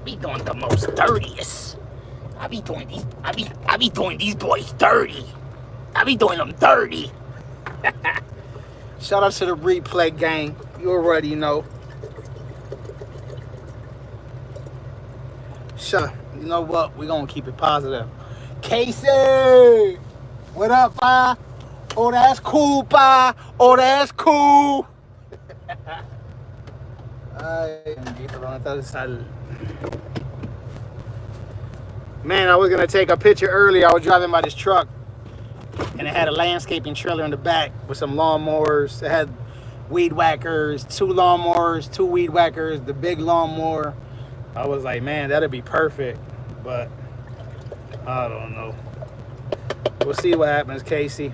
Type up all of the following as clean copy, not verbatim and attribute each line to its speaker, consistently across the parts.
Speaker 1: be doing the most dirtiest. I be doing these boys dirty. I be doing them dirty. Shout out to the replay gang. You already know. Sure. You know what? We're gonna keep it positive. Casey! What up, pa? Oh, that's cool, pa. Oh, that's cool. Man, I was gonna take a picture earlier. I was driving by this truck and it had a landscaping trailer in the back with some lawnmowers. It had weed whackers, 2 lawnmowers, 2 weed whackers, the big lawnmower. I was like, man, that'd be perfect, but I don't know. We'll see what happens, Casey.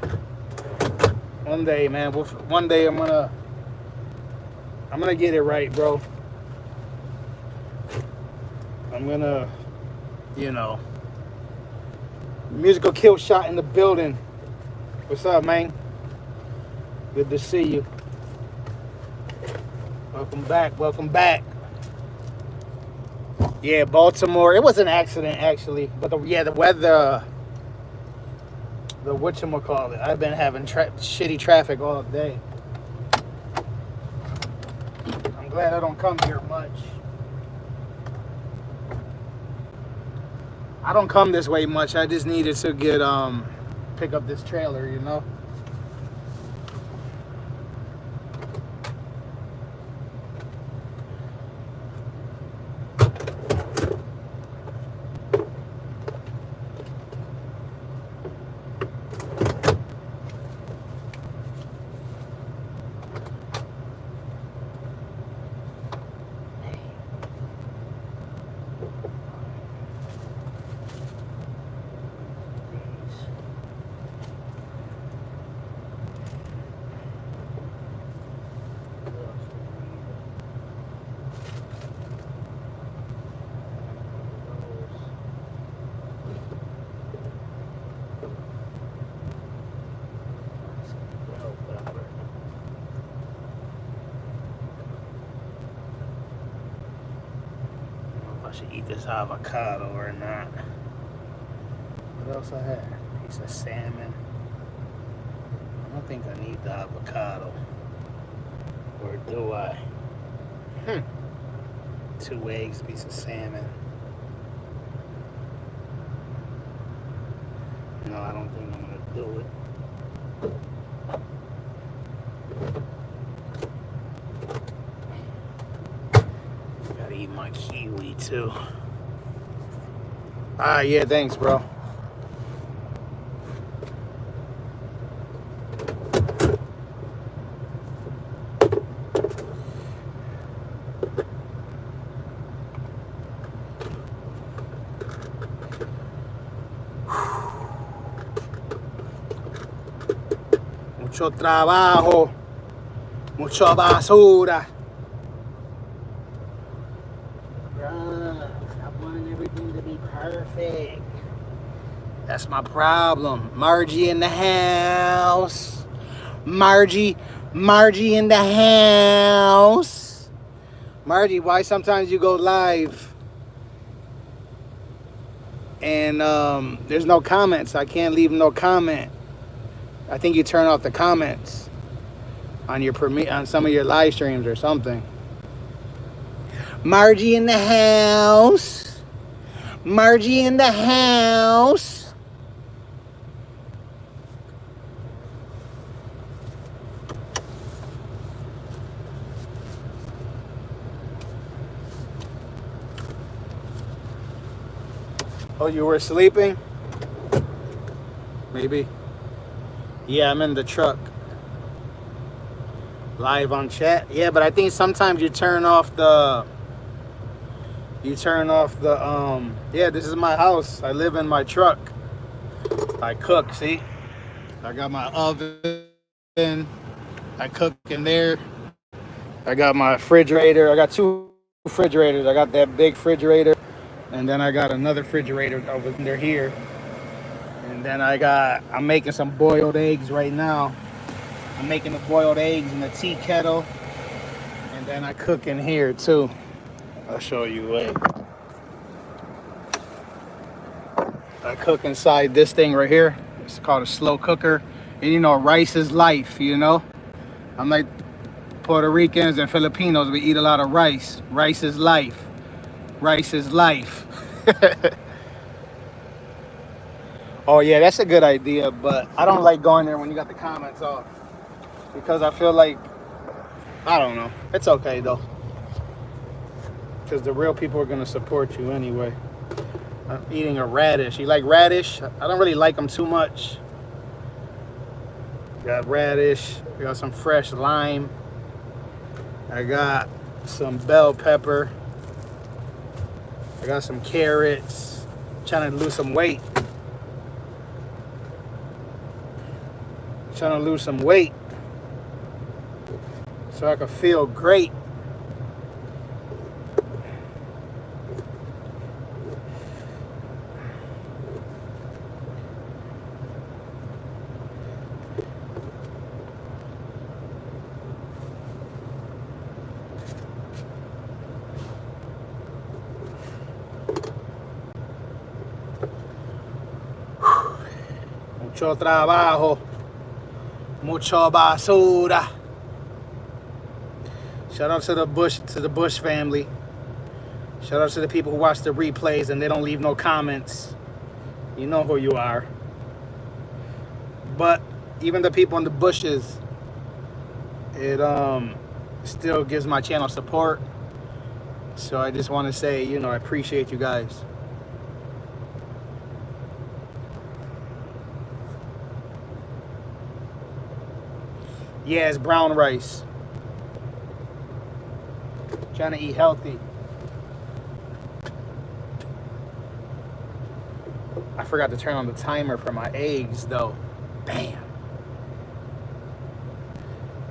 Speaker 1: One day, man. One day I'm gonna get it right, bro. I'm gonna, you know. Musical kill shot in the building. What's up, man? Good to see you. Welcome back. Welcome back. Yeah, Baltimore. It was an accident, actually. But the weather, the whatchamacallit. I've been having shitty traffic all day. I'm glad I don't come here much. I don't come this way much. I just needed to get pick up this trailer, you know. Should eat this avocado or not. What else I had? Piece of salmon. I don't think I need the avocado. Or do I? 2 eggs, piece of salmon. No, I don't think I'm gonna do it. Eat my kiwi too. Yeah, thanks, bro. Mucho trabajo, mucho basura. Perfect. That's my problem. Margie in the house. Margie in the house. Margie, why sometimes you go live and there's no comments? I can't leave no comment. I think you turn off the comments on your on some of your live streams or something. Margie in the house. Margie in the house. Oh, you were sleeping? Maybe. Yeah, I'm in the truck. Live on chat. Yeah, but I think sometimes you turn off the... yeah, this is my house. I live in my truck. I cook, see? I got my oven. I cook in there. I got my refrigerator. I got 2 refrigerators. I got that big refrigerator. And then I got another refrigerator over there here. And then I'm making some boiled eggs right now. I'm making the boiled eggs in the tea kettle. And then I cook in here too. I'll show you later. I cook inside this thing right here. It's called a slow cooker. And you know, rice is life, you know? I'm like Puerto Ricans and Filipinos, we eat a lot of rice. Rice is life. Rice is life. Oh yeah, that's a good idea, but I don't like going there when you got the comments off. Because I feel like, I don't know. It's okay though. Because the real people are gonna support you anyway. I'm eating a radish. You like radish? I don't really like them too much. Got radish. I got some fresh lime. I got some bell pepper. I got some carrots. I'm trying to lose some weight. Trying to lose some weight so I can feel great. Mucho trabajo, mucho basura. Shout out to the Bush family. Shout out to the people who watch the replays and they don't leave no comments. You know who you are. But even the people in the bushes, it still gives my channel support. So I just want to say, you know, I appreciate you guys. Yeah, it's brown rice. Trying to eat healthy. I forgot to turn on the timer for my eggs though. Damn.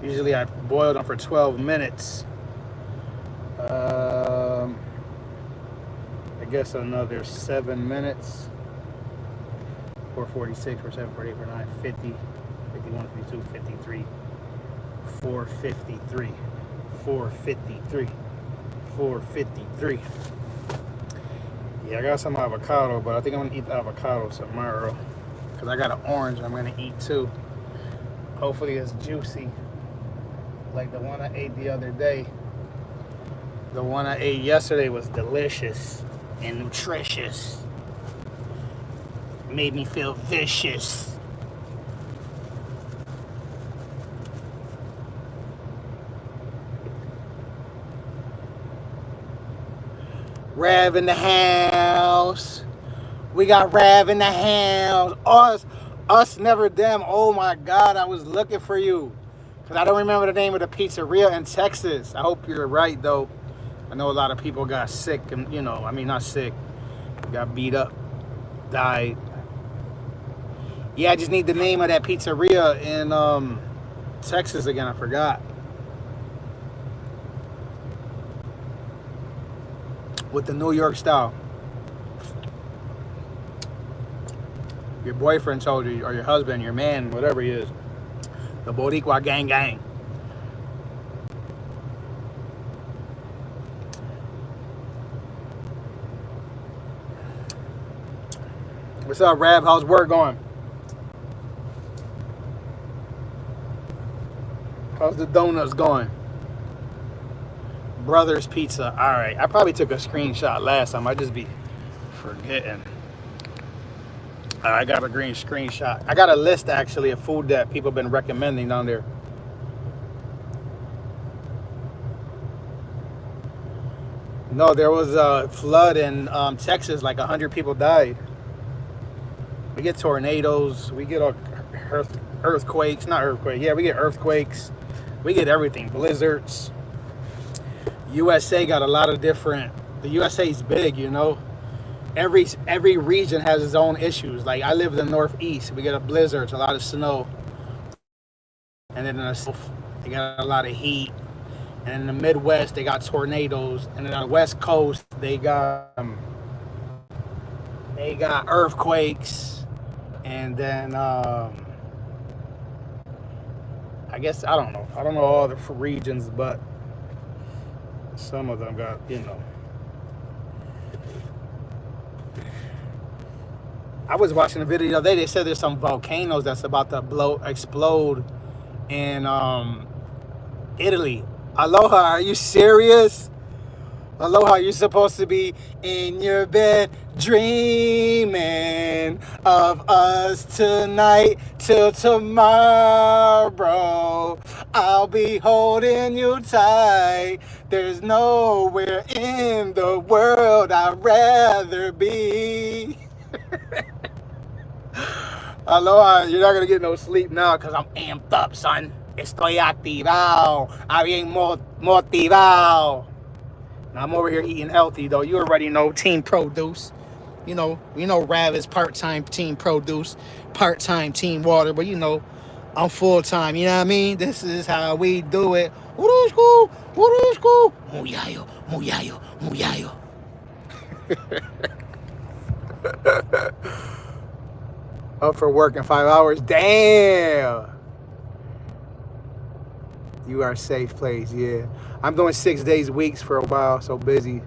Speaker 1: Usually I boil them for 12 minutes. I guess another 7 minutes. 4:46, 47, 48, 49, 50, 51, 52, 53, 453, 453, 453. Yeah, I got some avocado, but I think I'm gonna eat the avocado tomorrow because I got an orange I'm gonna eat too. Hopefully it's juicy like the one I ate the other day. The one I ate yesterday was delicious and nutritious. Made me feel vicious. Rav in the house. We got Rav in the house. Us never them. Oh my God, I was looking for you. Because I don't remember the name of the pizzeria in Texas. I hope you're right though. I know a lot of people got sick and, you know, I mean, not sick, got beat up, died. Yeah, I just need the name of that pizzeria in Texas again. I forgot. With the New York style. Your boyfriend told you, or your husband, your man, whatever he is. The Boricua gang gang. What's up, Rab? How's work going? How's the donuts going? Brothers Pizza. All right. I probably took a screenshot last time. I just be forgetting. I got a green screenshot. I got a list actually of food that people have been recommending down there. No, there was a flood in Texas. Like 100 people died. We get tornadoes. We get earthquakes. Not earthquakes. Yeah, we get earthquakes. We get everything. Blizzards. USA got a lot of different. The USA is big, you know. Every region has its own issues. Like I live in the Northeast. We get a blizzard, a lot of snow. And then in the South, they got a lot of heat. And in the Midwest, they got tornadoes. And then on the West Coast, they got earthquakes. And then I guess I don't know all the regions, but some of them got, you know. I was watching a video the other day. They said there's some volcanoes that's about to explode in Italy. Aloha, are you serious? Aloha, you're supposed to be in your bed dreaming of us tonight till tomorrow. I'll be holding you tight. There's nowhere in the world I'd rather be. Aloha, you're not going to get no sleep now because I'm amped up, son. Estoy activado. Bien motivado. Now, I'm over here eating healthy, though. You already know Team Produce. You know Rav is part-time Team Produce, part-time Team Water, but I'm full-time, you know what I mean? This is how we do it. Urusku, urusku. Muyayo, muyayo, muyayo. Up for work in 5 hours. Damn. You are a safe place, yeah. I'm doing 6 days weeks for a while, so busy.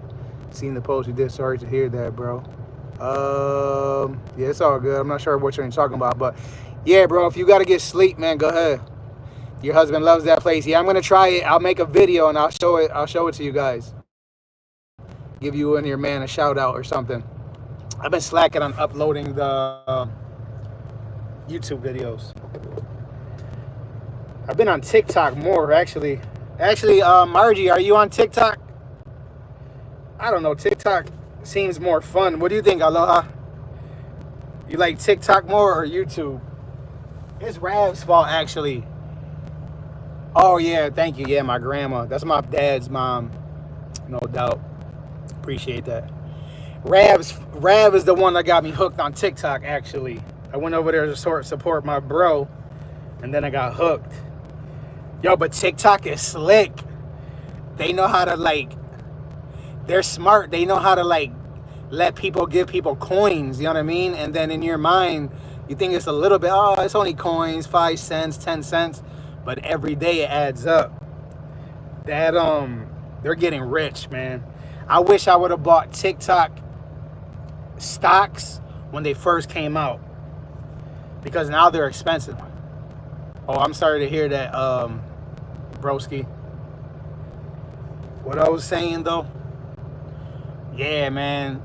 Speaker 1: Seeing the post you did, sorry to hear that, bro. Yeah, it's all good. I'm not sure what you're talking about, but yeah, bro, if you gotta get sleep, man, go ahead. Your husband loves that place. Yeah, I'm gonna try it. I'll make a video and I'll show it to you guys. Give you and your man a shout out or something. I've been slacking on uploading the YouTube videos. I've been on TikTok more, actually. Margie, are you on TikTok? I don't know. TikTok seems more fun. What do you think, Aloha? You like TikTok more or YouTube? It's Rav's fault, actually. Oh, yeah. Thank you. Yeah, my grandma. That's my dad's mom. No doubt. Appreciate that. Rav is the one that got me hooked on TikTok, actually. I went over there to support my bro, and then I got hooked. Yo, but TikTok is slick. They know how to, they're smart. They know how to, give people coins, you know what I mean? And then in your mind, you think it's a little bit, oh, it's only coins, 5 cents, 10 cents. But every day it adds up. They're getting rich, man. I wish I would have bought TikTok stocks when they first came out, because now they're expensive. Oh, I'm sorry to hear that, broski. What I was saying, though, yeah, man.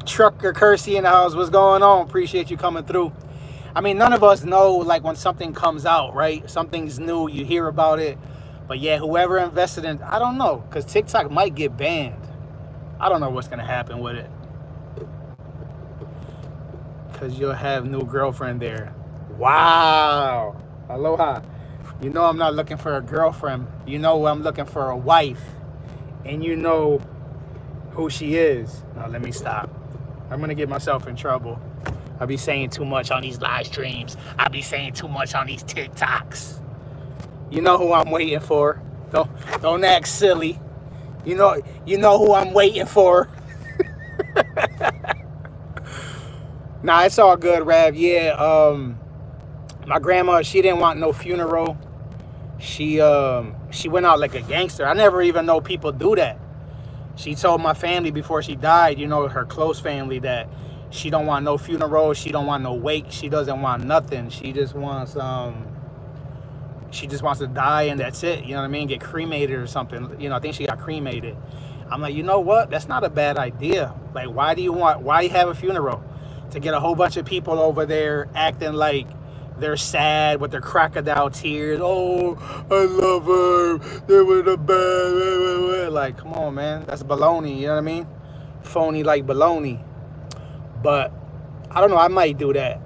Speaker 1: Trucker Kersey in the house, what's going on? Appreciate you coming through. I mean, none of us know, when something comes out, right? Something's new, you hear about it. But yeah, whoever invested in, I don't know, because TikTok might get banned. I don't know what's going to happen with it. Because you'll have new girlfriend there. Wow. Aloha. You know I'm not looking for a girlfriend. You know I'm looking for a wife. And you know who she is. Now let me stop. I'm going to get myself in trouble. I be saying too much on these live streams. I be saying too much on these TikToks. You know who I'm waiting for. Don't act silly. You know who I'm waiting for. Nah, it's all good, Rav. Yeah, my grandma, she didn't want no funeral. She went out like a gangster. I never even know people do that. She told my family before she died, her close family, that she don't want no funeral. She don't want no wake. She doesn't want nothing. She just wants to die, and that's it. You know what I mean? Get cremated or something. I think she got cremated. I'm like, you know what? That's not a bad idea. Why you have a funeral? To get a whole bunch of people over there acting like they're sad with their crocodile tears. Oh, I love her. They were the best. Come on, man. That's baloney. You know what I mean? Phony like baloney. But I don't know. I might do that.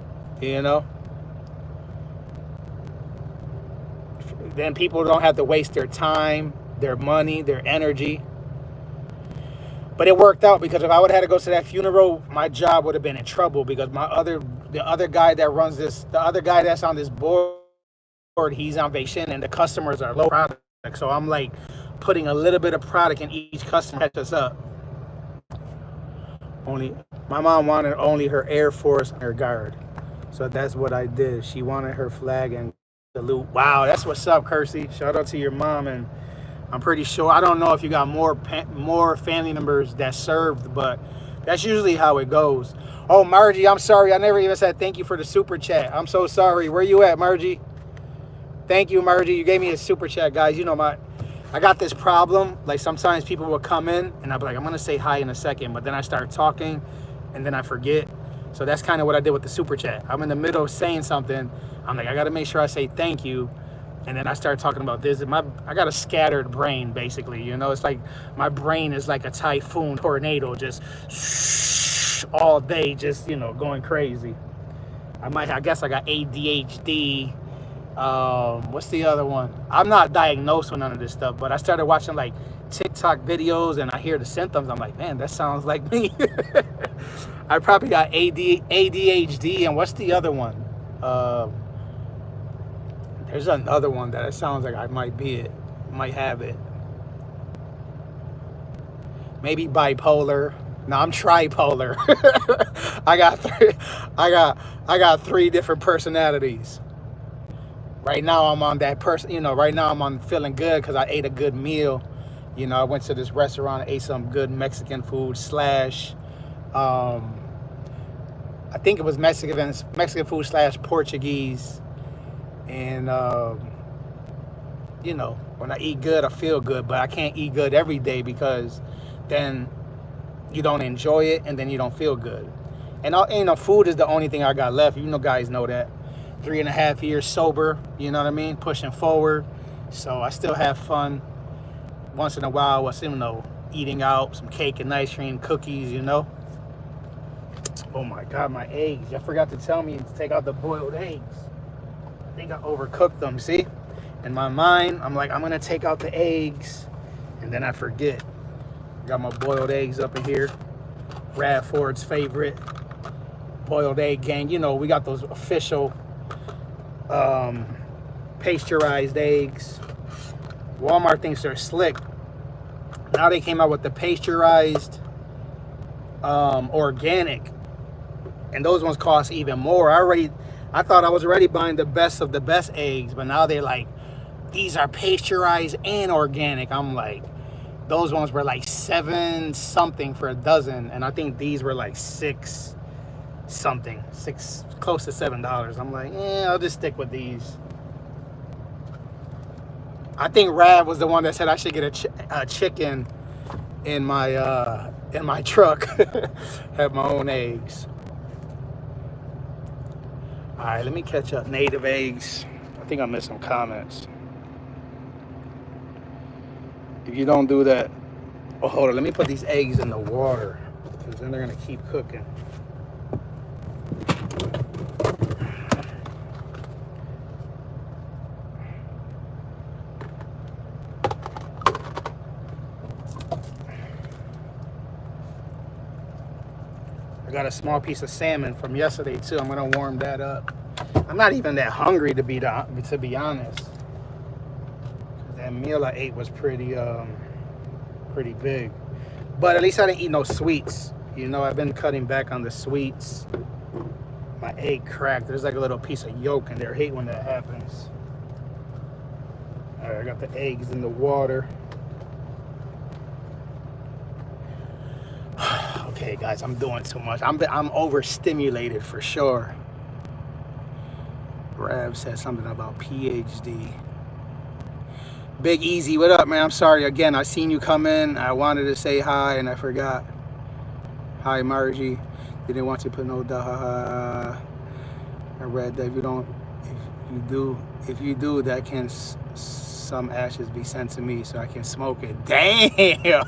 Speaker 1: Then people don't have to waste their time, their money, their energy. But it worked out, because if I would have had to go to that funeral, my job would have been in trouble, because the other guy that's on this board, he's on vacation, and the customers are low product. So I'm putting a little bit of product in each customer to catch us up. My mom wanted only her Air Force and her Guard. So that's what I did. She wanted her flag and salute. Wow, that's what's up, Kersey. Shout out to your mom. And I'm pretty sure, I don't know if you got more family members that served, but That's usually how it goes. Oh, Margie, I'm sorry. I never even said thank you for the super chat. I'm so sorry. Where you at, Margie? Thank you, Margie. You gave me a super chat, guys. You know, I got this problem. Like, sometimes people will come in and I'll be like, I'm going to say hi in a second. But then I start talking and then I forget. So that's kind of what I did with the super chat. I'm in the middle of saying something. I'm like, I got to make sure I say thank you. And then I start talking about this. I got a scattered brain, basically. You know, it's like my brain is like a typhoon tornado, just all day, just, you know, going crazy. I guess I got ADHD. What's the other one? I'm not diagnosed with none of this stuff, but I started watching like TikTok videos and I hear the symptoms. I'm like, man, that sounds like me. I probably got ADHD. And what's the other one? There's another one that it sounds like I might have it. Maybe bipolar. No, I'm tripolar. I got 3 different personalities. Right now I'm on that person, you know, right now I'm on feeling good because I ate a good meal. You know, I went to this restaurant, ate some good Mexican food / I think it was Mexican food / Portuguese. And, you know, when I eat good, I feel good, but I can't eat good every day because then you don't enjoy it and then you don't feel good. And, you know, food is the only thing I got left. You know, guys know that. 3.5 years sober, you know what I mean? Pushing forward. So I still have fun. Once in a while, you know, eating out, some cake and ice cream, cookies, you know. Oh my God, my eggs. I forgot to tell me to take out the boiled eggs. I think I overcooked them, see? In my mind, I'm like, I'm gonna take out the eggs, and then I forget. Got my boiled eggs up in here. Brad Ford's favorite boiled egg gang. You know, we got those official pasteurized eggs. Walmart thinks they're slick. Now they came out with the pasteurized organic, and those ones cost even more. I thought I was already buying the best of the best eggs, but now they're like, these are pasteurized and organic. I'm like, those ones were like 7 something for a dozen, and I think these were like 6 something, close to $7. I'm like, I'll just stick with these. I think Rad was the one that said I should get a chicken in my truck. Have my own eggs. All right, let me catch up. Native eggs. I think I missed some comments. If you don't do that, oh, hold on. Let me put these eggs in the water because then they're gonna keep cooking. I got a small piece of salmon from yesterday too. I'm gonna warm that up. I'm not even that hungry to be honest. That meal I ate was pretty big. But at least I didn't eat no sweets. You know, I've been cutting back on the sweets. My egg cracked. There's like a little piece of yolk in there. I hate when that happens. All right, I got the eggs in the water. Okay, guys, I'm doing too much. I'm overstimulated for sure. Rav said something about PhD. Big Easy, what up, man? I'm sorry again. I seen you come in. I wanted to say hi and I forgot. Hi, Margie. Didn't want to put no da. I read that if you do, that can some ashes be sent to me so I can smoke it. Damn.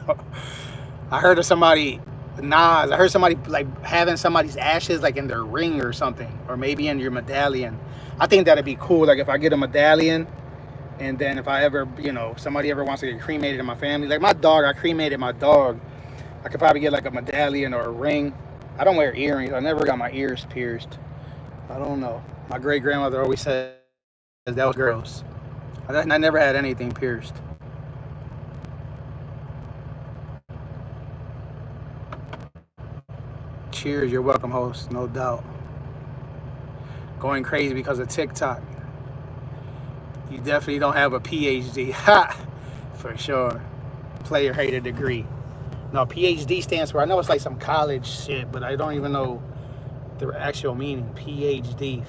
Speaker 1: I heard somebody like having somebody's ashes like in their ring or something, or maybe in your medallion. I think that'd be cool. Like if I get a medallion, and then if I ever, you know, somebody ever wants to get cremated in my family, like my dog, I cremated my dog. I could probably get like a medallion or a ring. I don't wear earrings. I never got my ears pierced. I don't know. My great grandmother always said that was gross. I never had anything pierced. Cheers, you're welcome, host, no doubt. Going crazy because of TikTok. You definitely don't have a PhD. Ha! For sure. Player hater degree. No, PhD stands for, I know it's like some college shit, but I don't even know the actual meaning. PhD,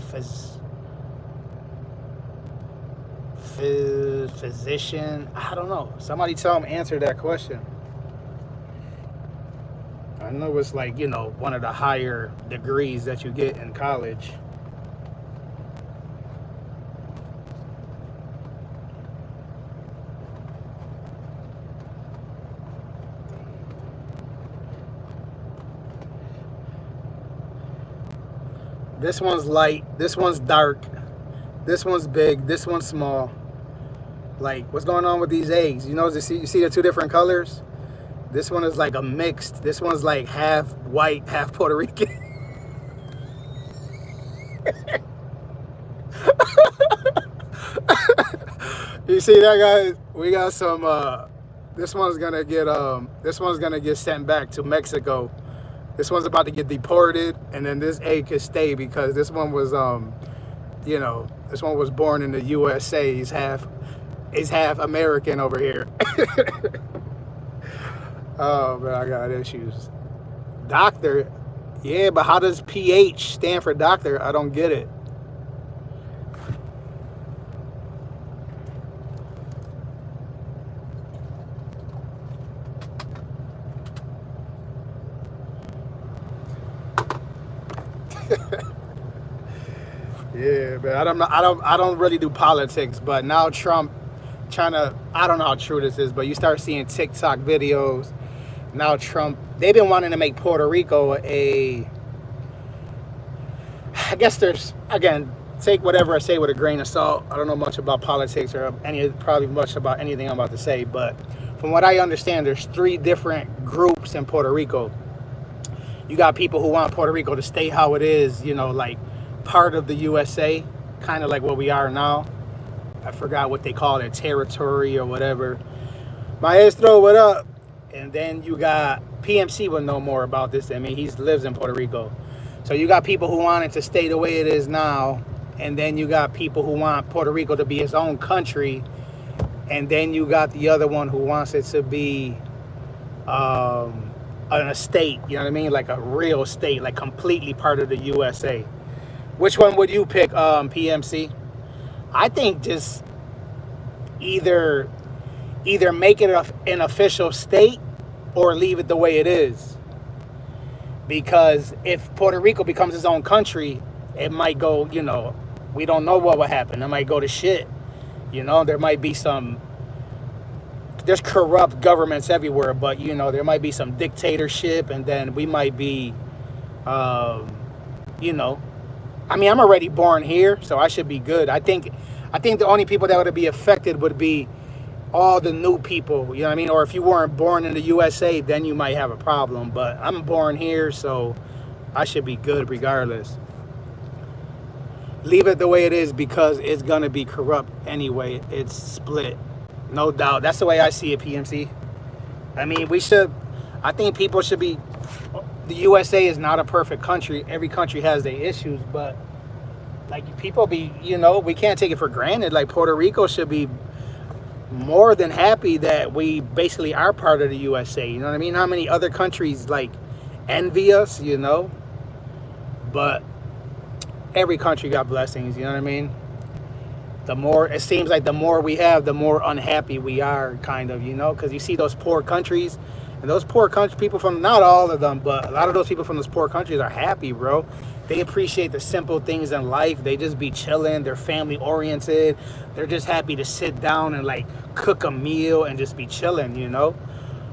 Speaker 1: physician. I don't know. Somebody tell him answer that question. I know it's like, you know, one of the higher degrees that you get in college. This one's light, this one's dark, this one's big, this one's small. Like, what's going on with these eggs? You know, you see the two different colors? This one is like a mixed, this one's like half white, half Puerto Rican. You see that, guys? We got some, this one's gonna get sent back to Mexico. This one's about to get deported, and then this egg could stay because this one was, you know, this one was born in the USA. He's half American over here. Oh man, I got issues. Doctor, yeah, but how does PH stand for doctor? I don't get it. Yeah, but I don't really do politics, but now Trump trying to, I don't know how true this is, but you start seeing TikTok videos. Now Trump, they've been wanting to make Puerto Rico I guess there's, again, take whatever I say with a grain of salt. I don't know much about politics or probably much about anything I'm about to say, but from what I understand, there's 3 different groups in Puerto Rico. You got people who want Puerto Rico to stay how it is, you know, like part of the USA, kind of like what we are now. I forgot what they call it, territory or whatever. Maestro, what up? And then you got PMC would know more about this than me. He lives in Puerto Rico. So you got people who want it to stay the way it is now. And then you got people who want Puerto Rico to be its own country. And then you got the other one who wants it to be an estate, you know what I mean? Like a real state, like completely part of the USA. Which one would you pick, PMC? I think just either make it an official state or leave it the way it is. Because if Puerto Rico becomes its own country, it might go, you know, we don't know what will happen. It might go to shit. You know, there might be there's corrupt governments everywhere, but, you know, there might be some dictatorship, and then we might be, you know, I mean, I'm already born here, so I should be good. I think the only people that would be affected would be all the new people, you know what I mean? Or if you weren't born in the USA, then you might have a problem. But I'm born here, so I should be good regardless. Leave it the way it is because it's going to be corrupt anyway. It's split. No doubt. That's the way I see it, PMC. I mean, I think people should be, the USA is not a perfect country. Every country has their issues, but like people you know, we can't take it for granted. Like Puerto Rico should be more than happy that we basically are part of the USA. You know what I mean? How many other countries like envy us, you know? But every country got blessings, you know what I mean? It seems like the more we have, the more unhappy we are, kind of, you know? Because you see those poor countries, and those poor country people from, not all of them, but a lot of those people from those poor countries are happy, bro. They appreciate the simple things in life. They just be chilling. They're family oriented. They're just happy to sit down and like cook a meal and just be chilling, you know?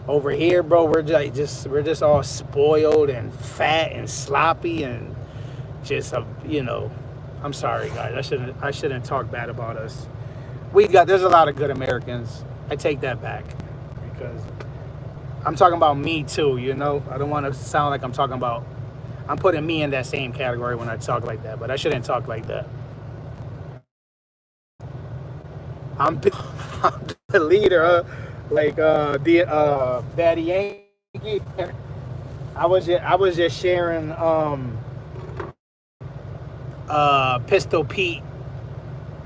Speaker 1: Over here, bro, we're just all spoiled and fat and sloppy and just, you know, I'm sorry, guys. I shouldn't talk bad about us. There's a lot of good Americans. I take that back because I'm talking about me too, you know? I don't want to sound like I'm putting me in that same category when I talk like that, but I shouldn't talk like that. I'm the leader, like Daddy Yankee. I was just sharing Pistol Pete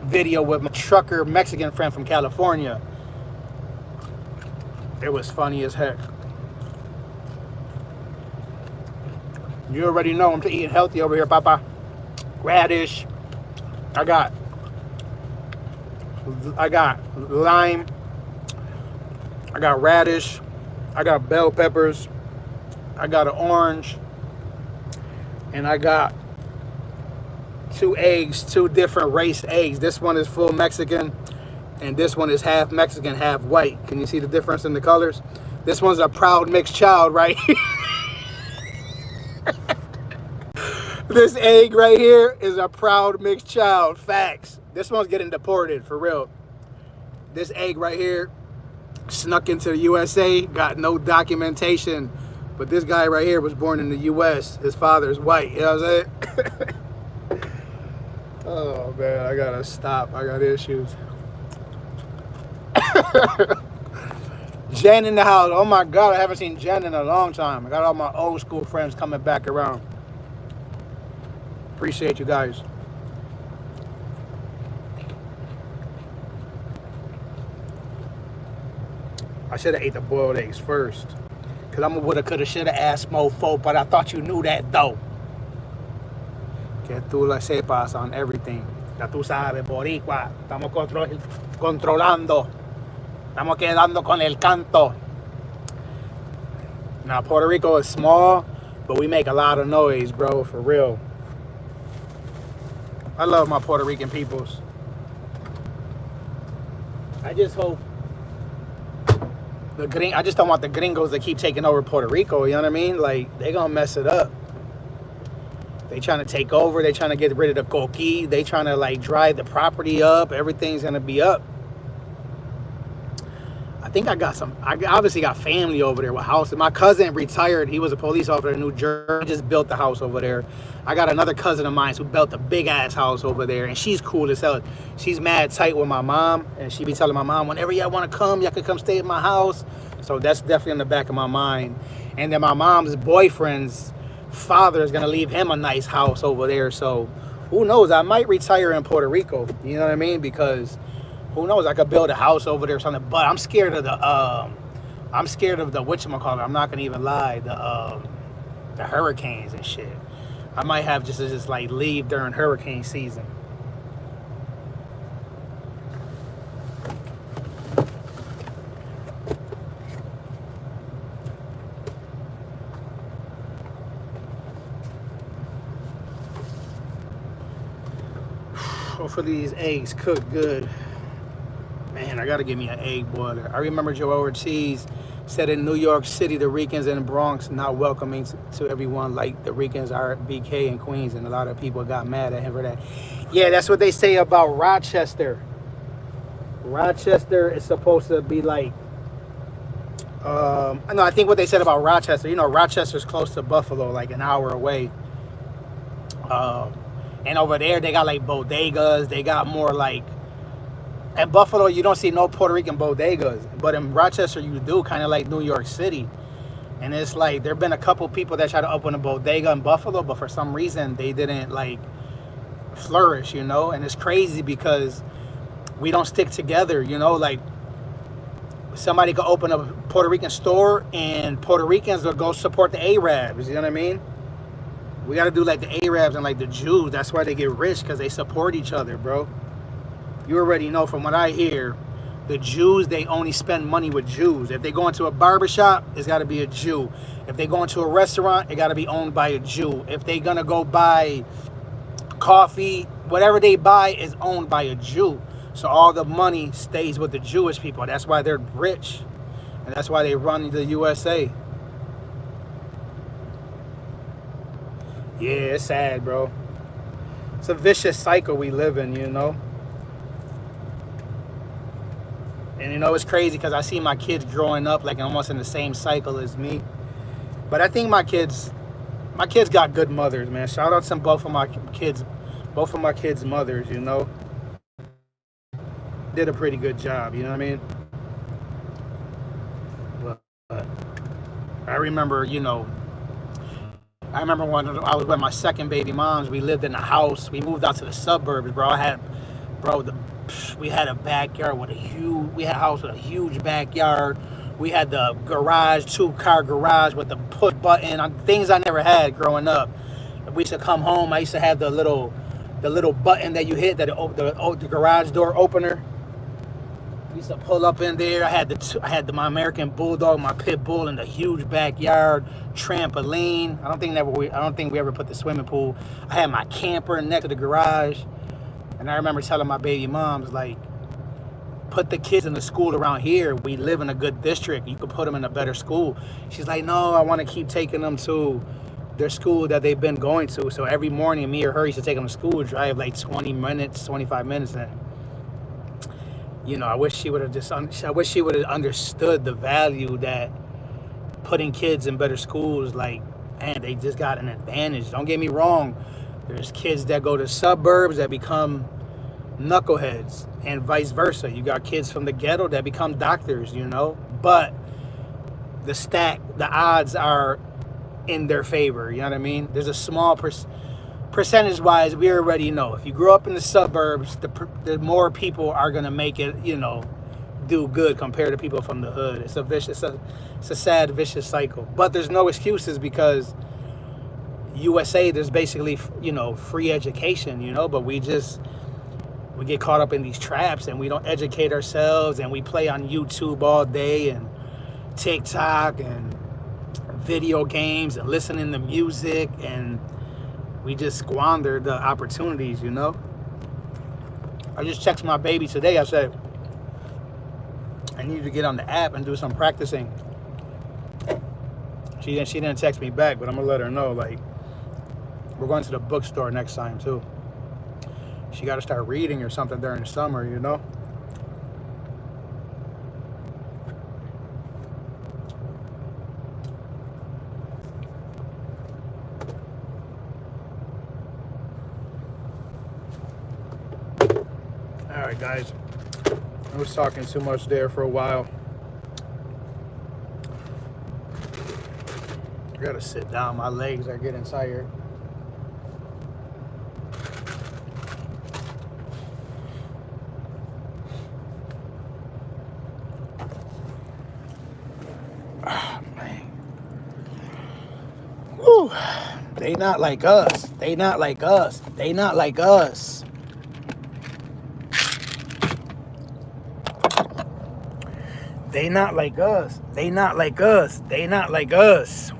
Speaker 1: video with my trucker Mexican friend from California. It was funny as heck. You already know I'm eating healthy over here, Papa. Radish. I got lime. I got radish. I got bell peppers. I got an orange. And I got 2 eggs, 2 different race eggs. This one is full Mexican, and this one is half Mexican, half white. Can you see the difference in the colors? This one's a proud mixed child, right? This egg right here is a proud mixed child. Facts. This one's getting deported, for real. This egg right here snuck into the USA, got no documentation. But this guy right here was born in the US. His father's white. You know what I'm saying? Oh, man. I gotta stop. I got issues. Jen in the house. Oh, my God. I haven't seen Jen in a long time. I got all my old school friends coming back around. Appreciate you guys. I should have ate the boiled eggs first. Because I'm a woulda, coulda, shoulda asked mofo, but I thought you knew that, though. Que tú la sepas on everything. Ya tú sabes, boricua. Estamos controlando. Estamos quedando con el canto. Now, Puerto Rico is small, but we make a lot of noise, bro, for real. I love my Puerto Rican peoples. I just hope I just don't want the gringos to keep taking over Puerto Rico, you know what I mean? Like, they gonna mess it up. They trying to take over. They trying to get rid of the coqui. They trying to, like, drive the property up. Everything's gonna be up. I think I obviously got family over there with houses. My cousin retired. He was a police officer in New Jersey. He just built the house over there. I got another cousin of mine who built a big-ass house over there, and she's cool as hell. She's mad tight with my mom, and she be telling my mom, whenever y'all want to come, y'all can come stay at my house. So that's definitely in the back of my mind. And then my mom's boyfriend's father is going to leave him a nice house over there. So who knows? I might retire in Puerto Rico. You know what I mean? Because who knows? I could build a house over there or something. But I'm scared of the whatchamacallit. I'm not gonna even lie. The hurricanes and shit. I might have just like leave during hurricane season. Hopefully these eggs cook good. Man, I gotta give me an egg boiler. I remember Joe Ortiz said in New York City, the Ricans in the Bronx not welcoming to everyone like the Ricans are at BK and Queens, and a lot of people got mad at him for that. Yeah, that's what they say about Rochester. Rochester is supposed to be like, I think what they said about Rochester, you know, Rochester's close to Buffalo, like an hour away. And over there, they got like bodegas. They got more like, in Buffalo, you don't see no Puerto Rican bodegas, but in Rochester, you do, kind of like New York City. And it's like, there have been a couple people that try to open a bodega in Buffalo, but for some reason, they didn't like flourish, you know? And it's crazy because we don't stick together, you know? Like, somebody could open a Puerto Rican store and Puerto Ricans will go support the Arabs, you know what I mean? We got to do like the Arabs and like the Jews. That's why they get rich, because they support each other, bro. You already know from what I hear, the Jews, they only spend money with Jews. If they go into a barbershop, it's got to be a Jew. If they go into a restaurant, it got to be owned by a Jew. If they going to go buy coffee, whatever they buy is owned by a Jew. So all the money stays with the Jewish people. That's why they're rich. And that's why they run the USA. Yeah, it's sad, bro. It's a vicious cycle we live in, you know? And you know, it's crazy because I see my kids growing up like almost in the same cycle as me. But I think my kids got good mothers, man. Shout out to both of my kids' mothers, you know. Did a pretty good job, you know what I mean? But I remember, you know, when I was with my second baby moms, we lived in a house. We moved out to the suburbs, bro. We had a backyard with we had a house with a huge backyard. We had the garage, 2-car garage with the push button, things I never had growing up. We used to come home. I used to have the little button that you hit, that the garage door opener. We used to pull up in there. I had my American Bulldog, my pit bull, in the huge backyard, trampoline. I don't think we ever put the swimming pool. I had my camper next to the garage, and I remember telling my baby moms, like, put the kids in the school around here. We live in a good district. You could put them in a better school. She's like, no, I want to keep taking them to their school that they've been going to. So every morning, me or her used to take them to school, drive like 20 minutes, 25 minutes. And, you know, I wish she would have understood the value that putting kids in better schools, like, man, they just got an advantage. Don't get me wrong. There's kids that go to suburbs that become knuckleheads, and vice versa. You got kids from the ghetto that become doctors, you know, but the odds are in their favor, you know what I mean? There's a small percentage wise, we already know if you grow up in the suburbs, the more people are gonna make it, you know, do good compared to people from the hood. It's a sad vicious cycle, but there's no excuses, because USA, there's basically, you know, free education, you know, but we get caught up in these traps, and we don't educate ourselves, and we play on YouTube all day, and TikTok, and video games, and listening to music, and we just squander the opportunities, you know. I just texted my baby today. I said, I need to get on the app and do some practicing. She didn't text me back, but I'm gonna let her know, like, we're going to the bookstore next time too. She got to start reading or something during the summer, you know? All right, guys. I was talking too much there for a while. I got to sit down. My legs are getting tired. They not like us. They not like us. They not like us. They not like us. They not like us. They not like us.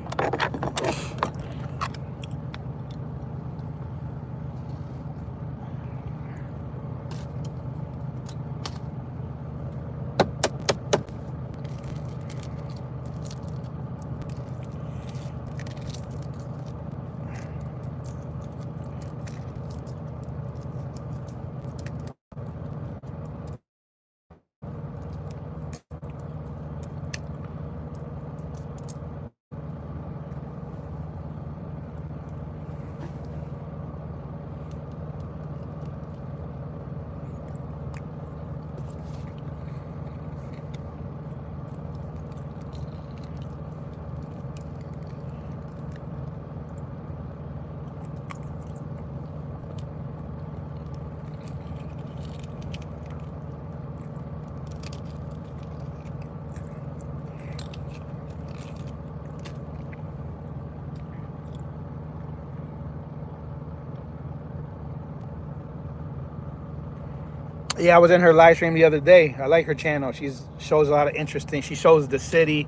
Speaker 1: Yeah, I was in her live stream the other day. I like her channel. She shows a lot of interesting. She shows the city,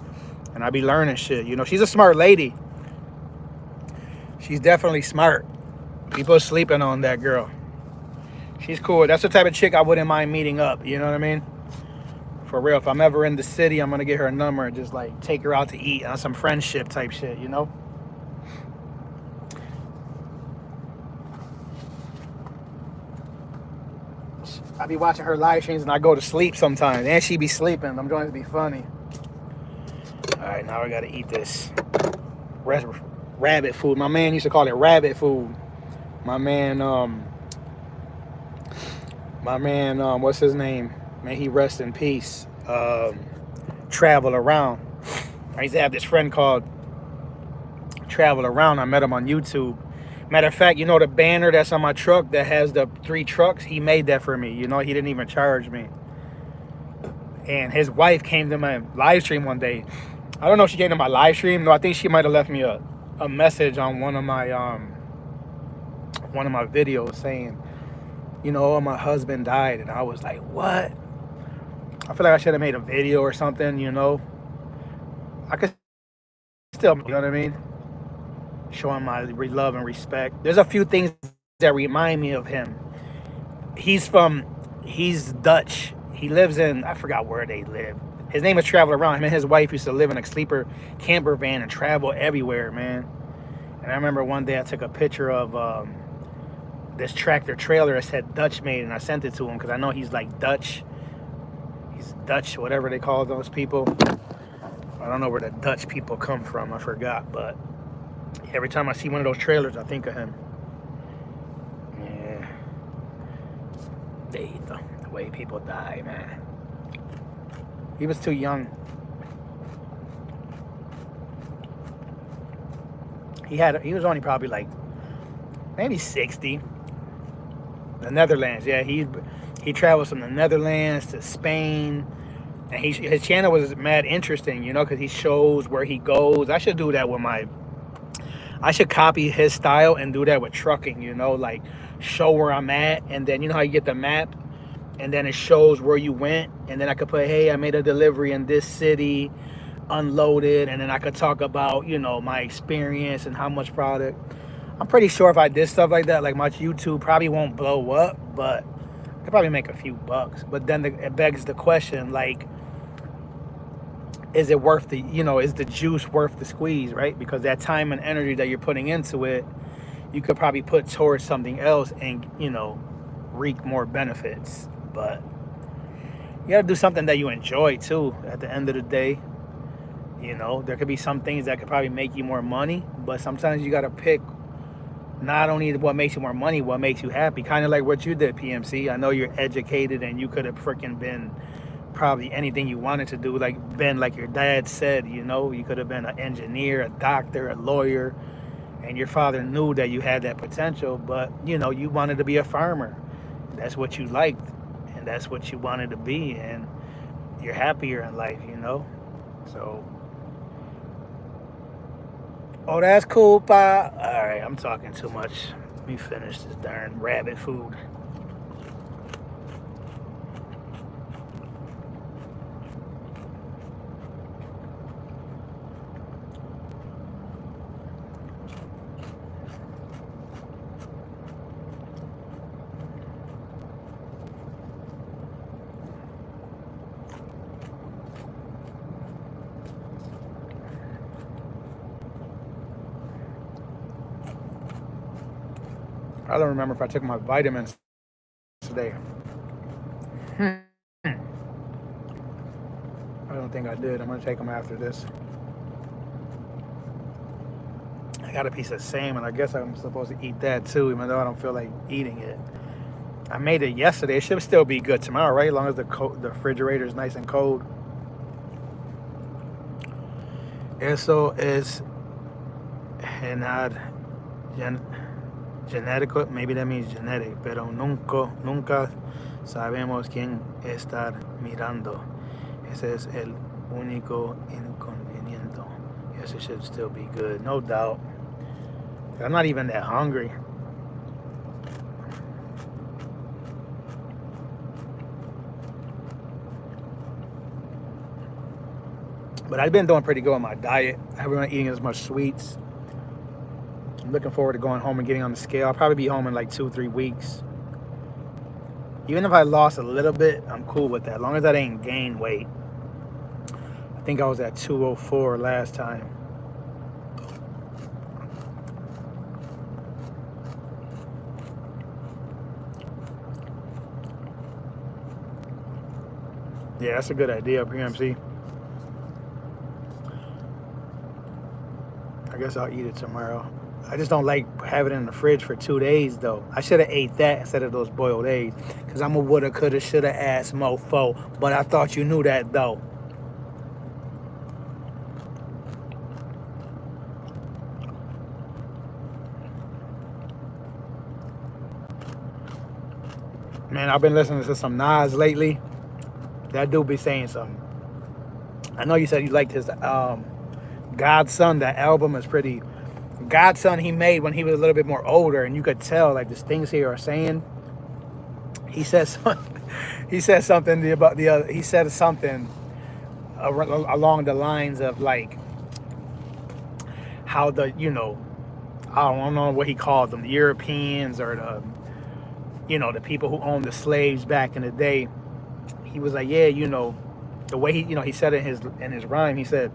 Speaker 1: and I be learning shit. You know, she's a smart lady. She's definitely smart. People are sleeping on that girl. She's cool. That's the type of chick I wouldn't mind meeting up. You know what I mean? For real. If I'm ever in the city, I'm gonna get her a number and just like take her out to eat on some friendship type shit. You know? I be watching her live streams and I go to sleep sometimes. And she be sleeping. I'm going to be funny. Alright, now I gotta eat this rabbit food. My man used to call it rabbit food. My man, what's his name? Man, he rest in peace. Travel Around. I used to have this friend called Travel Around. I met him on YouTube. Matter of fact, you know the banner that's on my truck that has the 3 trucks? He made that for me. You know, he didn't even charge me. And his wife came to my live stream one day. I don't know if she came to my live stream. No, I think she might have left me a message on one of my videos saying, you know, oh, my husband died. And I was like, what? I feel like I should have made a video or something, you know. I could still, you know what I mean? Showing my love and respect. There's a few things that remind me of him. He's Dutch. He lives in, I forgot where they live. His name is Travel Around. Him and his wife used to live in a sleeper camper van and travel everywhere, man. And I remember one day I took a picture of this tractor trailer that said Dutch made, and I sent it to him because I know he's like Dutch. He's Dutch, whatever they call those people. I don't know where the Dutch people come from. I forgot, but every time I see one of those trailers, I think of him. Yeah. The way people die, man. He was too young. He was only probably like maybe 60. The Netherlands, yeah. He travels from the Netherlands to Spain, and his channel was mad interesting, you know, because he shows where he goes. I should do that with I should copy his style and do that with trucking, you know, like show where I'm at, and then you know how you get the map, and then it shows where you went, and then I could put, hey, I made a delivery in this city, unloaded, and then I could talk about, you know, my experience and how much product. I'm pretty sure if I did stuff like that, like my YouTube probably won't blow up, but I could probably make a few bucks. But then it begs the question, like, is it worth the, you know, is the juice worth the squeeze, right? Because that time and energy that you're putting into it, you could probably put towards something else and, you know, reap more benefits. But you got to do something that you enjoy too at the end of the day. You know, there could be some things that could probably make you more money, but sometimes you got to pick not only what makes you more money, what makes you happy. Kind of like what you did, PMC. I know you're educated and you could have freaking been probably anything you wanted to do, like your dad said, you know, you could have been an engineer, a doctor, a lawyer, and your father knew that you had that potential, but, you know, you wanted to be a farmer. That's what you liked, and that's what you wanted to be, and you're happier in life, you know? So, oh, that's cool, Pa. All right, I'm talking too much. Let me finish this darn rabbit food. I don't remember if I took my vitamins today. I don't think I did. I'm going to take them after this. I got a piece of salmon. I guess I'm supposed to eat that too, even though I don't feel like eating it. I made it yesterday. It should still be good tomorrow, right? As long as the refrigerator is nice and cold. Eso es genético, maybe that means genetic, pero nunca sabemos quién está mirando. Ese es el único inconveniente. Yes, it should still be good, no doubt. I'm not even that hungry. But I've been doing pretty good on my diet. I haven't been eating as much sweets. I'm looking forward to going home and getting on the scale. I'll probably be home in like 2-3 weeks. Even if I lost a little bit, I'm cool with that. As long as I didn't gain weight. I think I was at 204 last time. Yeah, that's a good idea, PMC. I guess I'll eat it tomorrow. I just don't like having it in the fridge for 2 days, though. I should have ate that instead of those boiled eggs. Because I'm a woulda, coulda, shoulda ass mofo. But I thought you knew that, though. Man, I've been listening to some Nas lately. That dude be saying something. I know you said you liked his Godson. That album is pretty. Godson he made when he was a little bit more older, and you could tell like the things he was saying. He said something. He said something about the other. He said something along the lines of like how the I don't know what he called them, the Europeans or the people who owned the slaves back in the day. He was like, yeah, the way he said it in his rhyme. He said,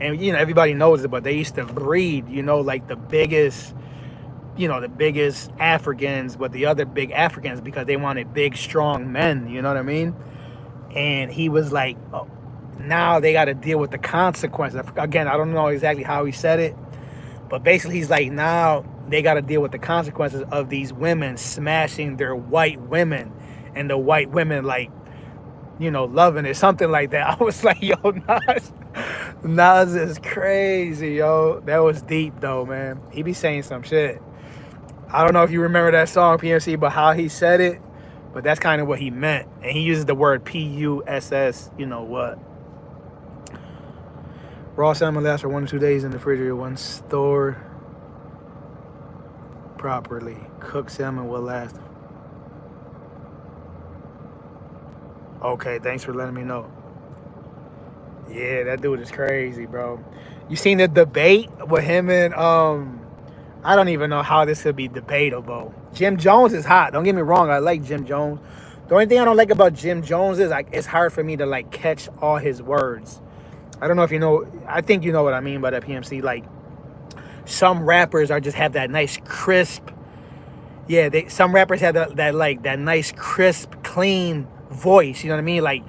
Speaker 1: and everybody knows it, but they used to breed, like the biggest Africans, but the other big Africans because they wanted big, strong men. You know what I mean? And he was like, oh, now they got to deal with the consequences. Again, I don't know exactly how he said it, but basically he's like, now they got to deal with the consequences of these women smashing their white women, and the white women like, loving it, something like that. I was like, yo, Nas is crazy, yo. That was deep though, man. He be saying some shit. I don't know if you remember that song, PMC, but how he said it, but that's kind of what he meant. And he uses the word P-U-S-S, what. Raw salmon lasts for 1 to 2 days in the refrigerator when stored properly. Cooked salmon will last. Okay, thanks for letting me know. Yeah, that dude is crazy, bro. You seen the debate with him and I don't even know how this could be debatable. Jim Jones is hot. Don't get me wrong. I like Jim Jones. The only thing I don't like about Jim Jones is like it's hard for me to like catch all his words. I don't know if you know. I think you know what I mean by that, PMC. Like some rappers just have that nice crisp. Yeah, some rappers have that nice crisp, clean voice. You know what I mean? Like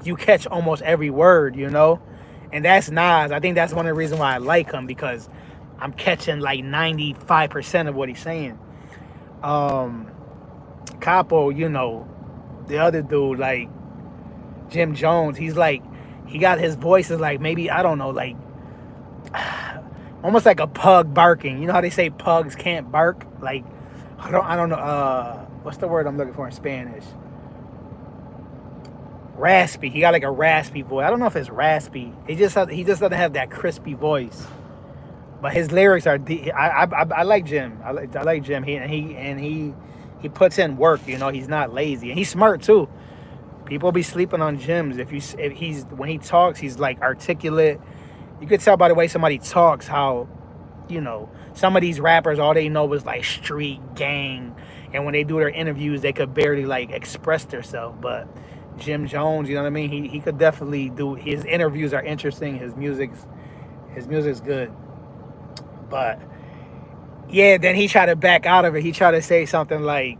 Speaker 1: you catch almost every word. And that's Nas. I think that's one of the reasons why I like him, because I'm catching like 95% of what he's saying. Capo, the other dude, like Jim Jones, he got his voice is like maybe, I don't know, like almost like a pug barking. You know how they say pugs can't bark? Like, I don't know, what's the word I'm looking for in Spanish? Raspy. He got like a raspy voice. I don't know if it's raspy. He just doesn't have that crispy voice. But his lyrics are deep. I like Jim. I like Jim. He puts in work. He's not lazy, and he's smart too. People be sleeping on Jim's. When he talks, he's like articulate. You could tell by the way somebody talks how, some of these rappers, all they know is like street gang, and when they do their interviews, they could barely like express themselves. But Jim Jones, you know what I mean? He could definitely do. His interviews are interesting. His music's good. But yeah, then he tried to back out of it. He tried to say something like,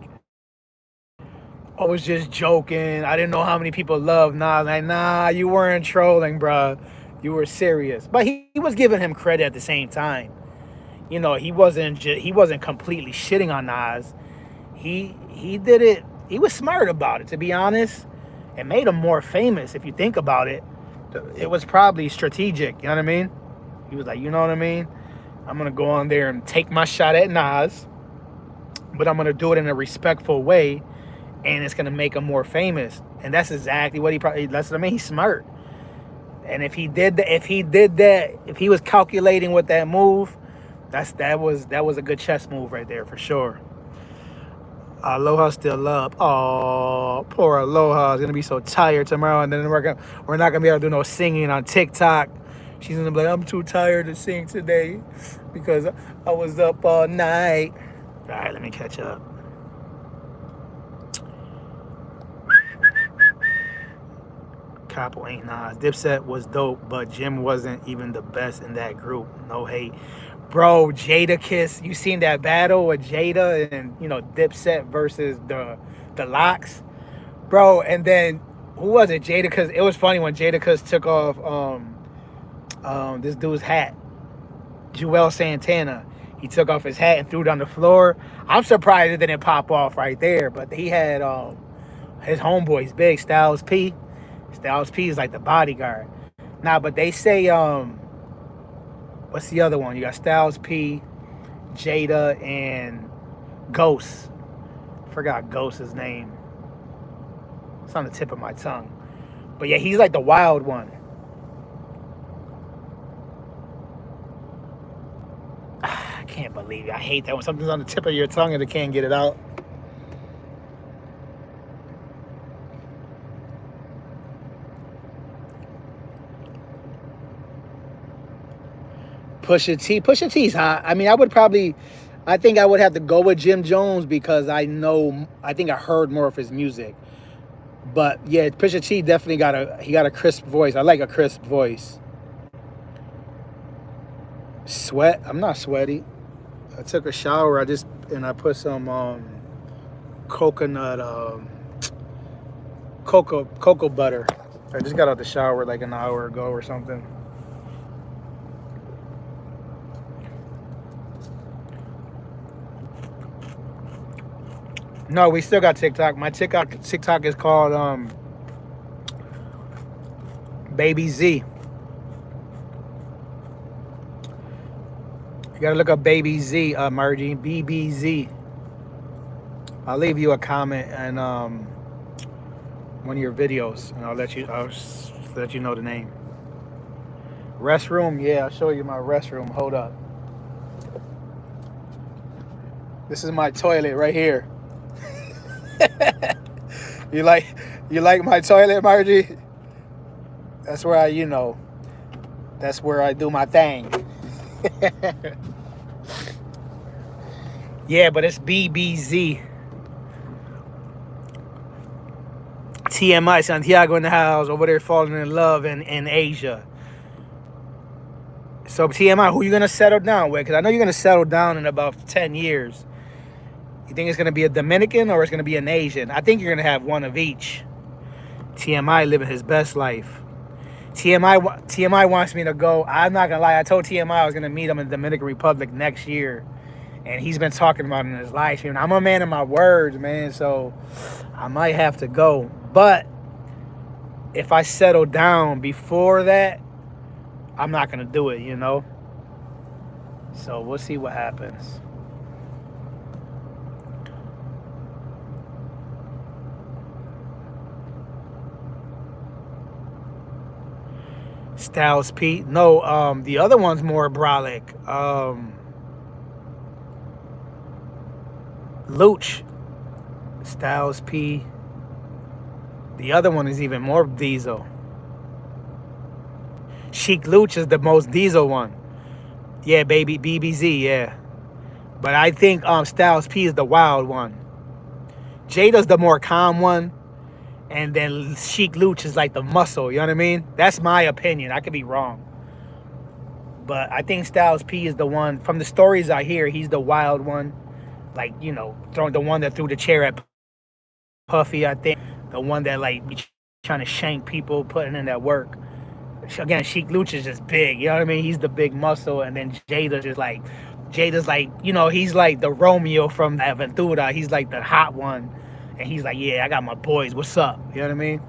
Speaker 1: I was just joking. I didn't know how many people love Nas. Like, nah, you weren't trolling, bro. You were serious. But he was giving him credit at the same time. He wasn't completely shitting on Nas. He did it. He was smart about it, to be honest. It made him more famous. If you think about it, it was probably strategic. You know what I mean? He was like, you know what I mean? I'm going to go on there and take my shot at Nas, but I'm going to do it in a respectful way, and it's going to make him more famous. And that's exactly what he's smart. And if he was calculating with that move, that was a good chess move right there for sure. Aloha still up. Oh, poor Aloha is going to be so tired tomorrow, and then we're not going to be able to do no singing on TikTok. She's going to be like, I'm too tired to sing today because I was up all night. All right, let me catch up. Capo ain't Nas. Dipset was dope, but Jim wasn't even the best in that group. No hate. Bro, Jadakiss, you seen that battle with Jada and, Dipset versus the Locks? Bro, and then, who was it? Jadakiss. It was funny when Jadakiss took off this dude's hat. Joel Santana. He took off his hat and threw it on the floor. I'm surprised it didn't pop off right there, but he had his homeboys big, Styles P. Styles P is like the bodyguard. Nah, but they say, what's the other one? You got Styles P, Jada, and Ghost. Forgot Ghost's name. It's on the tip of my tongue. But yeah, he's like the wild one. I can't believe it. I hate that when something's on the tip of your tongue and they can't get it out. Pusha T's hot. I mean, I think I would have to go with Jim Jones because I think I heard more of his music. But yeah, Pusha T definitely got a crisp voice. I like a crisp voice. Sweat? I'm not sweaty. I took a shower. I put some coconut cocoa butter. I just got out the shower like an hour ago or something. No, we still got TikTok. My TikTok is called Baby Z. You gotta look up Baby Z, Margie. BBZ. I'll leave you a comment and one of your videos, and I'll let you know the name. Restroom, yeah, I'll show you my restroom. Hold up. This is my toilet right here. You like my toilet, Margie? That's where that's where I do my thing. Yeah, but it's BBZ. TMI, Santiago in the house, over there falling in love in Asia. So TMI, who you gonna settle down with? Because I know you're gonna settle down in about 10 years. You think it's gonna be a Dominican or it's gonna be an Asian? I think you're gonna have one of each. TMI living his best life. TMI wants me to go. I'm not gonna lie. I told TMI I was gonna meet him in the Dominican Republic next year, and he's been talking about it in his life. You know, I'm a man of my words, man. So I might have to go. But if I settle down before that, I'm not gonna do it. You know. So we'll see what happens. Styles P. No, the other one's more brolic. Luch. Styles P. The other one is even more diesel. Sheek Luch is the most diesel one. Yeah, baby, BBZ, yeah. But I think Styles P is the wild one. Jada's the more calm one. And then Sheek Luch is like the muscle, you know what I mean? That's my opinion. I could be wrong. But I think Styles P is the one, from the stories I hear, he's the wild one. Like, you know, throwing the one that threw the chair at Puffy, I think. The one that, like, be trying to shank people, putting in that work. Again, Sheek Luch is just big, you know what I mean? He's the big muscle. And then Jada's like, you know, he's like the Romeo from Aventura. He's like the hot one. And he's like, yeah, I got my boys. What's up? You know what I mean?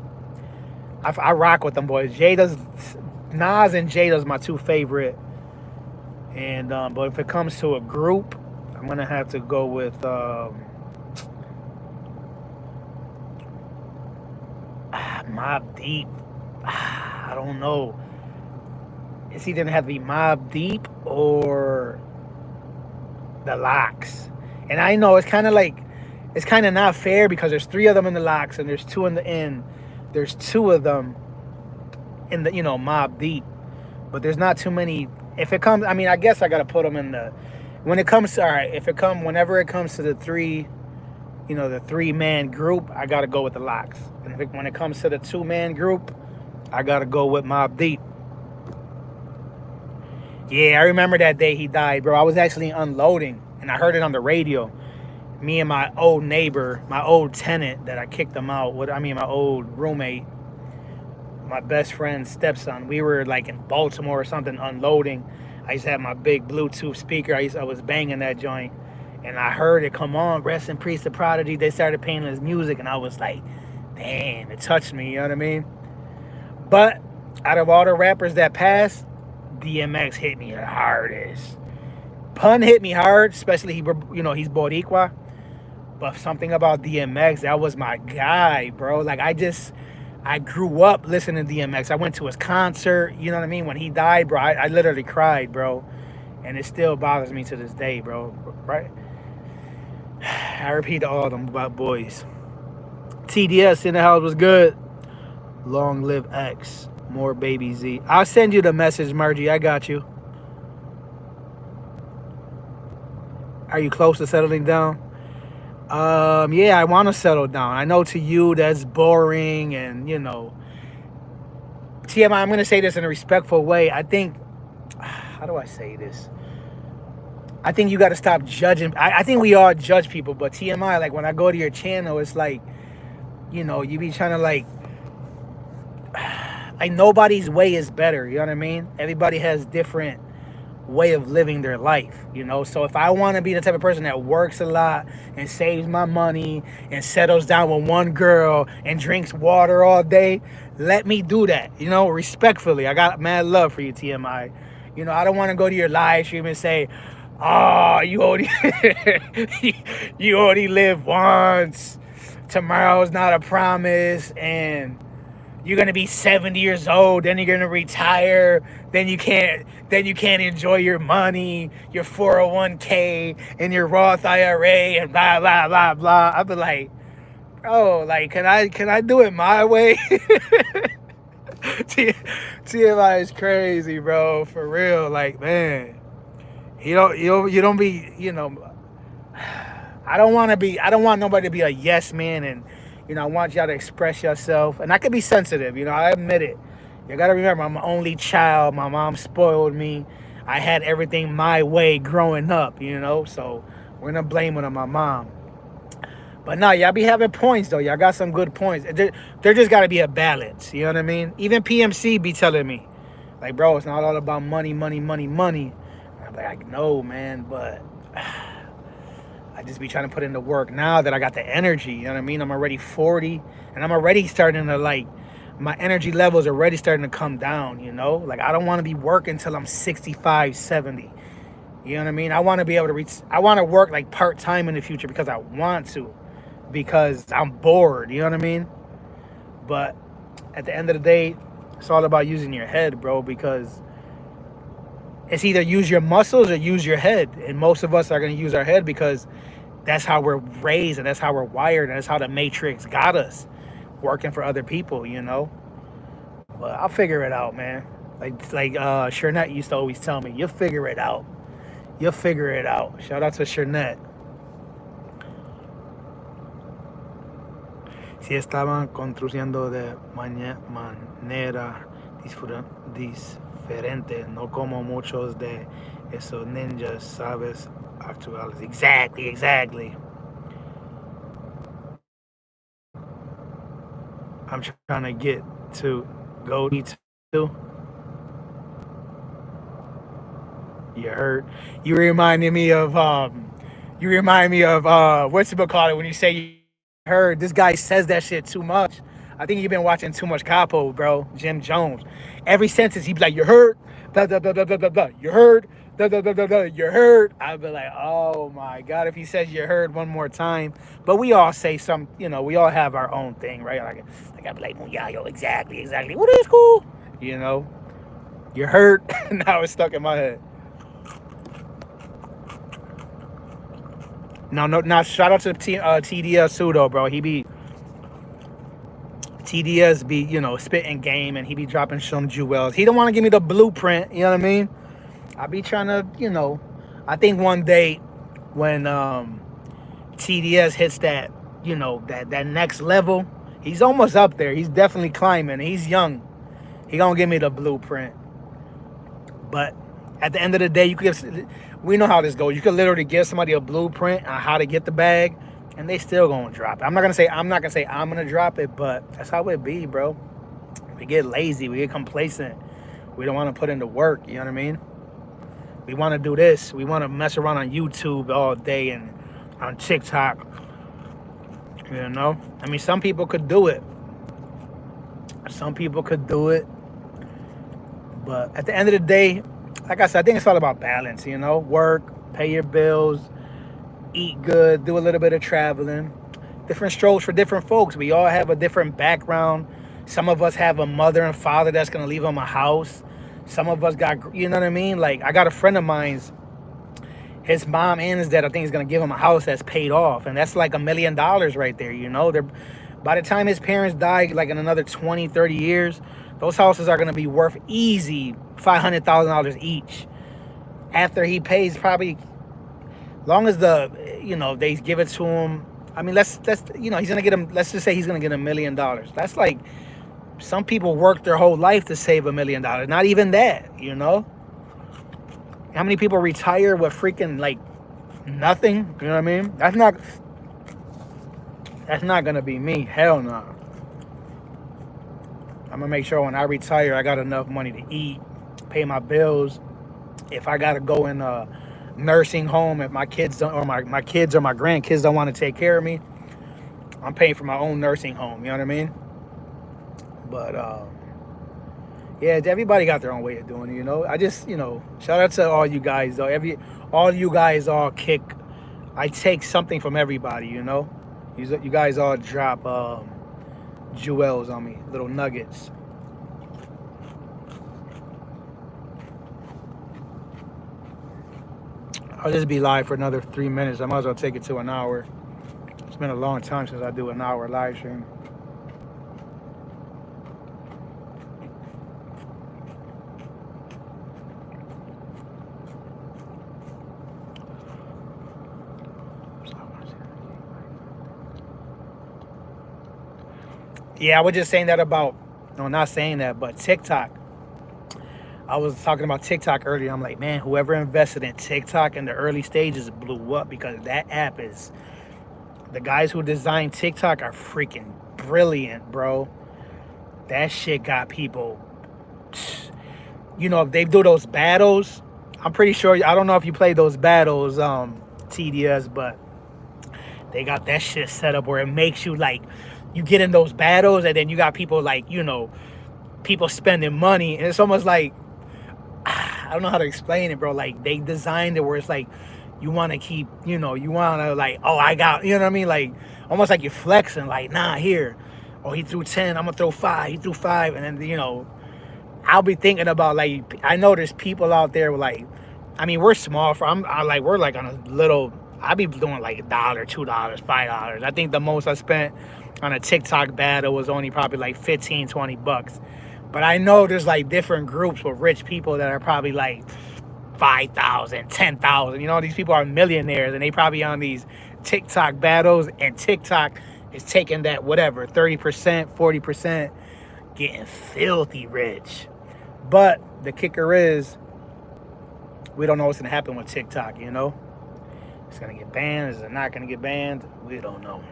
Speaker 1: I rock with them boys. Nas and Jada's my two favorite. And but if it comes to a group, I'm gonna have to go with Mobb Deep. I don't know. It's either gonna have to be Mobb Deep or the Lox. And I know it's kind of not fair because there's 3 of them in the Lox and there's 2 in the end. There's 2 of them in the, you know, Mobb Deep. But there's not too many. If it comes, I mean, I guess I got to put them in the, when it comes to, all right, whenever it comes to the 3, you know, the 3-man group, I got to go with the Lox. And when it comes to the 2-man group, I got to go with Mobb Deep. Yeah, I remember that day he died, bro. I was actually unloading and I heard it on the radio. Me and my old neighbor, my old tenant that I kicked him out with, my old roommate, my best friend's stepson, we were like in Baltimore or something unloading. I used to have my big Bluetooth speaker. I was banging that joint and I heard it come on, rest in peace to Prodigy. They started playing his music and I was like, damn, it touched me, you know what I mean? But out of all the rappers that passed, DMX hit me the hardest. Pun hit me hard, especially he's Boricua.
Speaker 2: But something about DMX, that was my guy, bro. Like I grew up listening to DMX. I went to his concert. You know what I mean? When he died, bro, I literally cried, bro, and it still bothers me to this day, bro. Right? I repeat to all them about boys. TDS in the house was good. Long live X. More baby Z. I'll send you the message, Margie. I got you. Are you close to settling down? Yeah, I want to settle down. I know to you that's boring, and TMI. I'm gonna say this in a respectful way. I think, how do I say this? I think you got to stop judging. I think we all judge people, but TMI, like when I go to your channel, it's like, you be trying to like nobody's way is better. You know what I mean? Everybody has different way of living their life, so if I want to be the type of person that works a lot and saves my money and settles down with one girl and drinks water all day, let me do that, respectfully. I got mad love for you, TMI. I don't want to go to your live stream and say, oh, you only you only live once, tomorrow's not a promise, and you're gonna be 70 years old, then you're gonna retire, then you can't enjoy your money, your 401k and your Roth IRA and blah blah blah blah. I'd be like, bro, like can I do it my way? TMI is crazy, bro, for real. Like, man, you don't be, I don't want nobody to be a yes man, and I want y'all to express yourself. And I could be sensitive, I admit it. You gotta remember, I'm an only child. My mom spoiled me. I had everything my way growing up, so we're gonna blame it on my mom. But no, y'all be having points though. Y'all got some good points. There just gotta be a balance, you know what I mean? Even PMC be telling me, like, bro, it's not all about money, money, money, money. And I'm like, no, man, but I just be trying to put in the work now that I got the energy, you know what I mean? I'm already 40, and I'm already starting to, my energy levels are already starting to come down, Like, I don't want to be working until I'm 65, 70. You know what I mean? I want to be able to I want to work, part-time in the future because I want to, because I'm bored, you know what I mean? But at the end of the day, it's all about using your head, bro, because it's either use your muscles or use your head. And most of us are going to use our head because that's how we're raised, and that's how we're wired, and that's how the Matrix got us, working for other people, But I'll figure it out, man. Like Shernette used to always tell me, you'll figure it out. You'll figure it out. Shout out to Shernette. Si estaban construyendo de manera diferente, no como muchos de esos ninjas, sabes, actuales. Exactly. I'm trying to get to go to. You heard? You remind me of what's it called when you say you heard. This guy says that shit too much. I think you've been watching too much Capo, bro. Jim Jones. Every sentence he be like, you heard? Blah, blah, blah, blah, blah, blah, blah. You heard? Blah, blah, blah, blah, blah. You heard? I'd be like, oh my God, if he says you heard one more time. But we all say some, we all have our own thing, right? Like I'd be like, yeah, yo, exactly. What is cool? You heard? Now it's stuck in my head. No, shout out to TDS Pseudo, bro. He be TDS be, spitting game, and he be dropping some jewels. He don't want to give me the blueprint, you know what I mean? I be trying to, I think one day when TDS hits that, that next level, he's almost up there. He's definitely climbing. He's young. He gonna give me the blueprint. But at the end of the day, we know how this goes. You could literally give somebody a blueprint on how to get the bag, and they still gonna drop it. I'm not gonna say I'm gonna drop it, but that's how it be, bro. We get lazy, we get complacent. We don't want to put in the work, you know what I mean? We want to do this. We want to mess around on YouTube all day and on TikTok. I mean, some people could do it. But at the end of the day, like I said, I think it's all about balance, work, pay your bills, eat good, do a little bit of traveling. Different strokes for different folks. We all have a different background. Some of us have a mother and father that's gonna leave them a house. Some of us got, you know what I mean? Like, I got a friend of mine's, his mom and his dad, I think, is gonna give him a house that's paid off, and that's like $1 million right there. You know, they're by the time his parents die, like in another 20, 30 years, those houses are gonna be worth easy $500,000 each. After he pays, probably, long as they give it to him. I mean, let's he's gonna get him. Let's just say he's gonna get $1 million. That's like, some people work their whole life to save $1 million. Not even that, you know. How many people retire with freaking like nothing? You know what I mean? That's not gonna be me. Hell no. I'm gonna make sure when I retire, I got enough money to eat, pay my bills. If I gotta go in a nursing home, if my kids don't, or my kids or my grandkids don't want to take care of me, I'm paying for my own nursing home. You know what I mean? But yeah, everybody got their own way of doing it. You know, I just, shout out to all you guys though. All you guys all kick. I take something from everybody. You know, you guys all drop jewels on me, little nuggets. I'll just be live for another 3 minutes. I might as well take it to an hour. It's been a long time since I do an hour live stream. Yeah, I was just saying that about, no, not saying that, but TikTok. I was talking about TikTok earlier. I'm like, man, whoever invested in TikTok in the early stages blew up, because that app is, the guys who designed TikTok are freaking brilliant, bro. That shit got people, if they do those battles, I'm pretty sure, I don't know if you played those battles, TDS, but they got that shit set up where it makes you like, you get in those battles and then you got people like, people spending money, and it's almost like, I don't know how to explain it, bro. Like, they designed it where it's like, you want to keep, you want to like, oh, I got, you know what I mean? Like, almost like you're flexing, like, nah, here. Oh, he threw 10, I'm going to throw 5. He threw 5. And then, I'll be thinking about, like, I know there's people out there, like, I mean, we're small. We're like on a little, I be doing like $1, $2, $5. I think the most I spent on a TikTok battle was only probably like 15, 20 bucks. But I know there's like different groups with rich people that are probably like 5,000, 10,000. These people are millionaires and they probably on these TikTok battles, and TikTok is taking that whatever 30%, 40%, getting filthy rich. But the kicker is, we don't know what's gonna happen with TikTok. It's gonna get banned. Is it not gonna get banned? We don't know.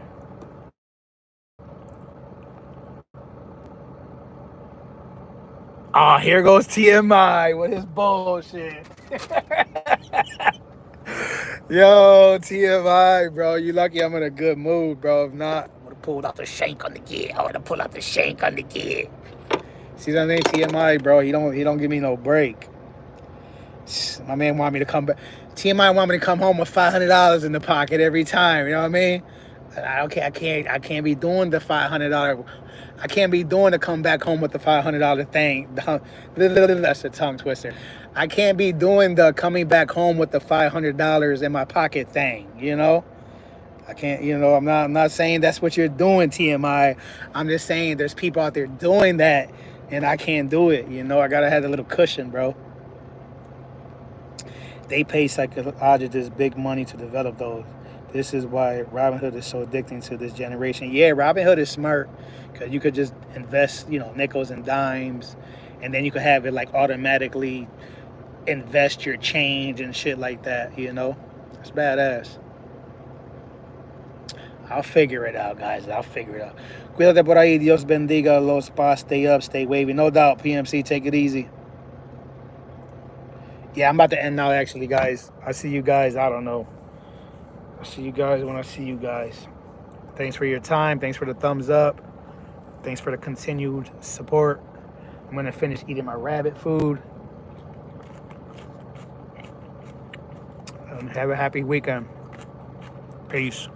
Speaker 2: Oh, here goes TMI with his bullshit. Yo, TMI, bro. You lucky I'm in a good mood, bro. If not, I'm gonna pull out the shank on the kid. I'm gonna pull out the shank on the kid. See that name, TMI, bro? He don't give me no break. My man want me to come back. TMI want me to come home with $500 in the pocket every time. You know what I mean? I can't be doing the $500. I can't be doing to come back home with the $500 thing. That's a tongue twister. I can't be doing the coming back home with the $500 in my pocket thing. I can't. I'm not saying that's what you're doing, TMI. I'm just saying there's people out there doing that, and I can't do it. I gotta have a little cushion, bro. They pay psychologists big money to develop those. This is why Robinhood is so addicting to this generation. Yeah, Robinhood is smart, because you could just invest, nickels and dimes, and then you could have it like automatically invest your change and shit like that. It's badass. I'll figure it out, guys. I'll figure it out. Cuídate por ahí. Dios bendiga los pa. Stay up, stay wavy. No doubt, PMC, take it easy. Yeah, I'm about to end now, actually, guys. I see you guys. I don't know. I'll see you guys when I see you guys. Thanks for your time. Thanks for the thumbs up. Thanks for the continued support. I'm going to finish eating my rabbit food. Have a happy weekend. Peace.